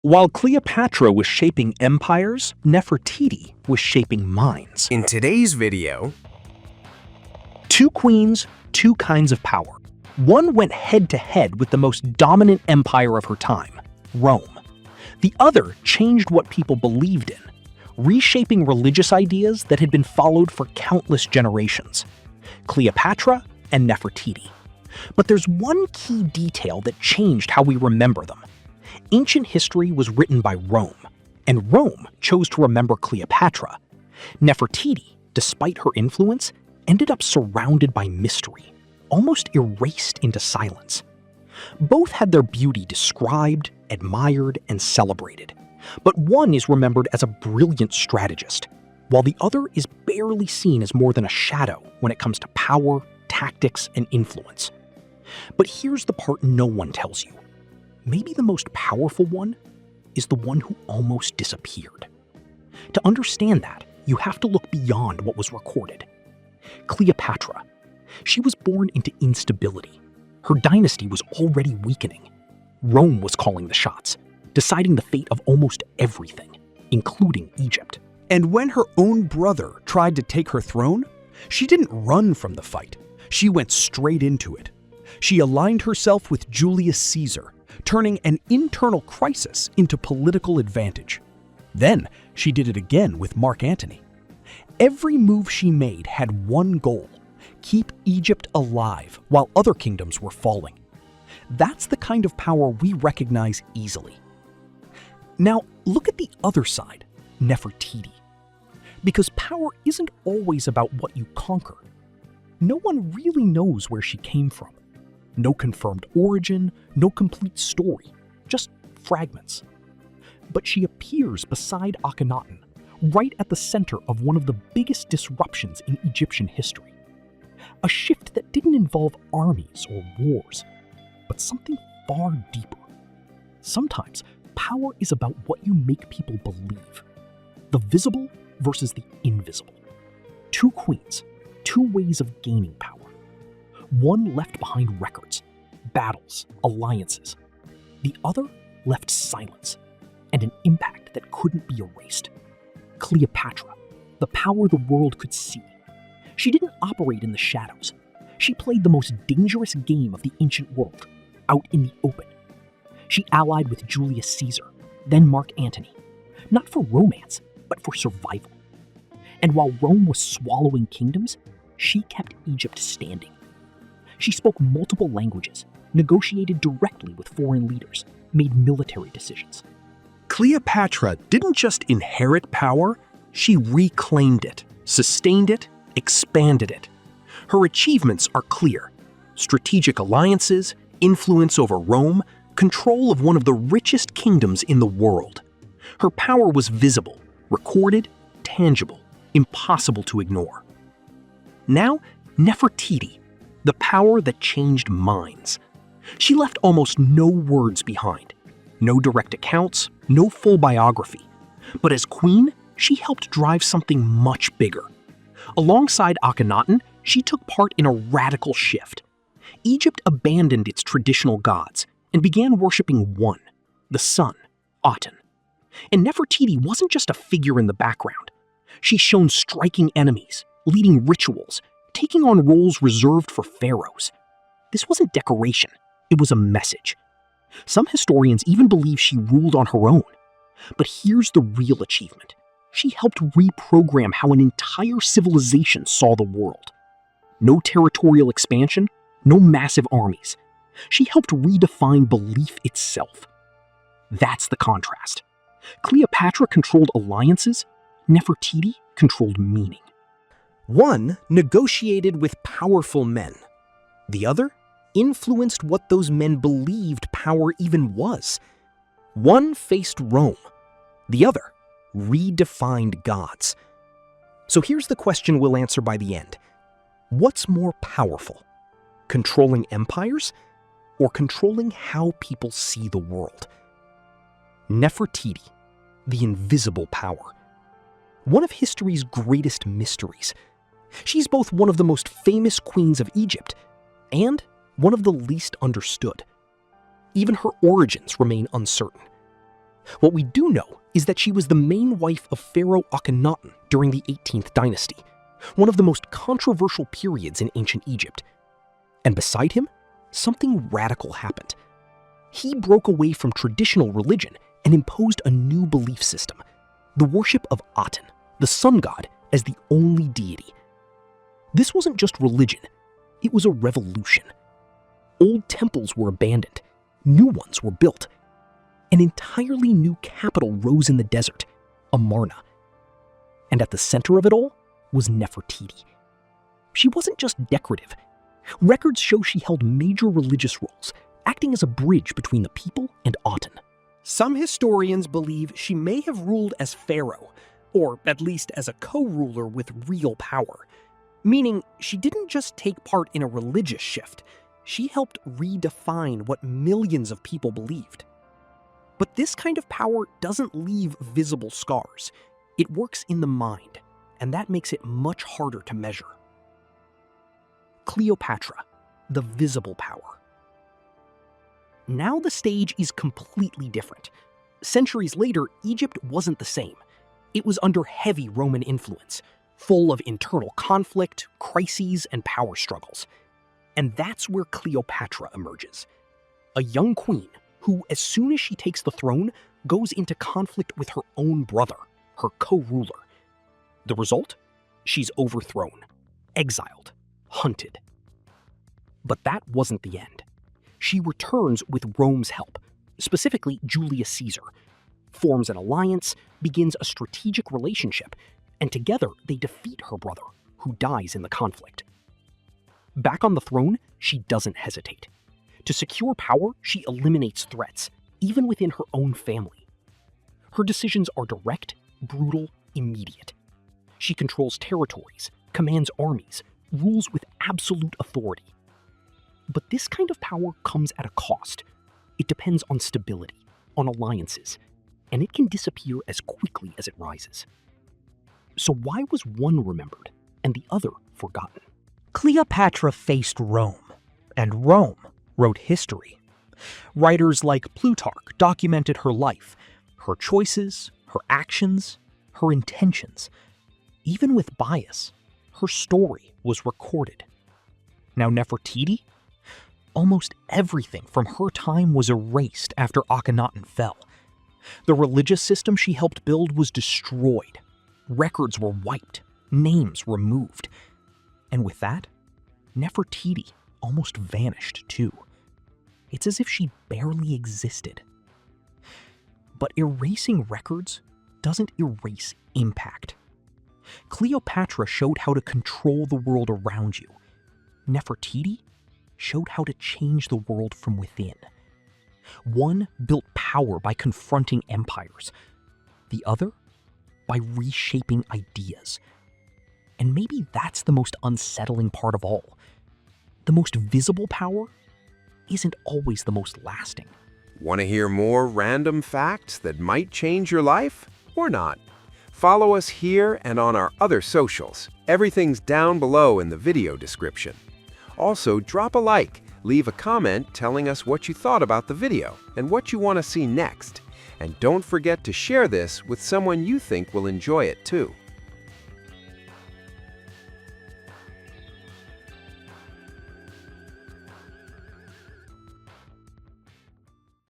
While Cleopatra was shaping empires, Nefertiti was shaping minds. In today's video, Two queens, two kinds of power. One went head-to-head with the most dominant empire of her time, Rome. The other changed what people believed in, reshaping religious ideas that had been followed for countless generations. Cleopatra and Nefertiti. But there's one key detail that changed how we remember them. Ancient history was written by Rome, and Rome chose to remember Cleopatra. Nefertiti, despite her influence, ended up surrounded by mystery, almost erased into silence. Both had their beauty described, admired, and celebrated, but one is remembered as a brilliant strategist, while the other is barely seen as more than a shadow when it comes to power, tactics, and influence. But here's the part no one tells you. Maybe the most powerful one is the one who almost disappeared. To understand that, you have to look beyond what was recorded. Cleopatra. She was born into instability. Her dynasty was already weakening. Rome was calling the shots, deciding the fate of almost everything, including Egypt. And when her own brother tried to take her throne, she didn't run from the fight. She went straight into it. She aligned herself with Julius Caesar, turning an internal crisis into political advantage. Then she did it again with Mark Antony. Every move she made had one goal: keep Egypt alive while other kingdoms were falling. That's the kind of power we recognize easily. Now, look at the other side, Nefertiti. Because power isn't always about what you conquer. No one really knows where she came from. No confirmed origin, no complete story, just fragments. But she appears beside Akhenaten, right at the center of one of the biggest disruptions in Egyptian history. A shift that didn't involve armies or wars, but something far deeper. Sometimes power is about what you make people believe. The visible versus the invisible. Two queens, two ways of gaining power. One left behind records, battles, alliances. The other left silence and an impact that couldn't be erased. Cleopatra, the power the world could see. She didn't operate in the shadows. She played the most dangerous game of the ancient world, out in the open. She allied with Julius Caesar, then Mark Antony, not for romance, but for survival. And while Rome was swallowing kingdoms, she kept Egypt standing. She spoke multiple languages, negotiated directly with foreign leaders, made military decisions. Cleopatra didn't just inherit power, she reclaimed it, sustained it, expanded it. Her achievements are clear: strategic alliances, influence over Rome, control of one of the richest kingdoms in the world. Her power was visible, recorded, tangible, impossible to ignore. Now, Nefertiti, the power that changed minds. She left almost no words behind, no direct accounts, no full biography. But as queen, she helped drive something much bigger. Alongside Akhenaten, she took part in a radical shift. Egypt abandoned its traditional gods and began worshipping one, the sun, Aten. And Nefertiti wasn't just a figure in the background. She shone striking enemies, leading rituals, taking on roles reserved for pharaohs. This wasn't decoration, it was a message. Some historians even believe she ruled on her own. But here's the real achievement. She helped reprogram how an entire civilization saw the world. No territorial expansion, no massive armies. She helped redefine belief itself. That's the contrast. Cleopatra controlled alliances, Nefertiti controlled meaning. one negotiated with powerful men. The other influenced what those men believed power even was. One faced Rome. The other redefined gods. So here's the question we'll answer by the end. What's more powerful? Controlling empires or controlling how people see the world? Nefertiti, the invisible power. One of history's greatest mysteries. She's both one of the most famous queens of Egypt and one of the least understood. Even her origins remain uncertain. What we do know is that she was the main wife of Pharaoh Akhenaten during the 18th dynasty, one of the most controversial periods in ancient Egypt. And beside him, something radical happened. He broke away from traditional religion and imposed a new belief system, the worship of Aten, the sun god, as the only deity. This wasn't just religion, it was a revolution. Old temples were abandoned, new ones were built. An entirely new capital rose in the desert, Amarna. And at the center of it all was Nefertiti. She wasn't just decorative. Records show she held major religious roles, acting as a bridge between the people and Aten. Some historians believe she may have ruled as pharaoh, or at least as a co-ruler with real power, meaning she didn't just take part in a religious shift, she helped redefine what millions of people believed. But this kind of power doesn't leave visible scars. It works in the mind, and that makes it much harder to measure. Cleopatra, the visible power. Now the stage is completely different. Centuries later, Egypt wasn't the same. It was under heavy Roman influence, full of internal conflict, crises, and power struggles. And that's where Cleopatra emerges. A young queen who, as soon as she takes the throne, goes into conflict with her own brother, her co-ruler. The result? She's overthrown, exiled, hunted. But that wasn't the end. She returns with Rome's help, specifically Julius Caesar, forms an alliance, begins a strategic relationship, and together they defeat her brother, who dies in the conflict. Back on the throne, she doesn't hesitate. To secure power, she eliminates threats, even within her own family. Her decisions are direct, brutal, immediate. She controls territories, commands armies, rules with absolute authority. But this kind of power comes at a cost. It depends on stability, on alliances, and it can disappear as quickly as it rises. So why was one remembered and the other forgotten? Cleopatra faced Rome, and Rome wrote history. Writers like Plutarch documented her life, her choices, her actions, her intentions. Even with bias, her story was recorded. Now Nefertiti? Almost everything from her time was erased after Akhenaten fell. The religious system she helped build was destroyed. Records were wiped, names removed. And with that, Nefertiti almost vanished too. It's as if she barely existed. But erasing records doesn't erase impact. Cleopatra showed how to control the world around you. Nefertiti showed how to change the world from within. One built power by confronting empires. The other by reshaping ideas. And maybe that's the most unsettling part of all. The most visible power isn't always the most lasting. Want to hear more random facts that might change your life? Or not? Follow us here and on our other socials. Everything's down below in the video description. Also, drop a like, leave a comment telling us what you thought about the video and what you want to see next. And don't forget to share this with someone you think will enjoy it too.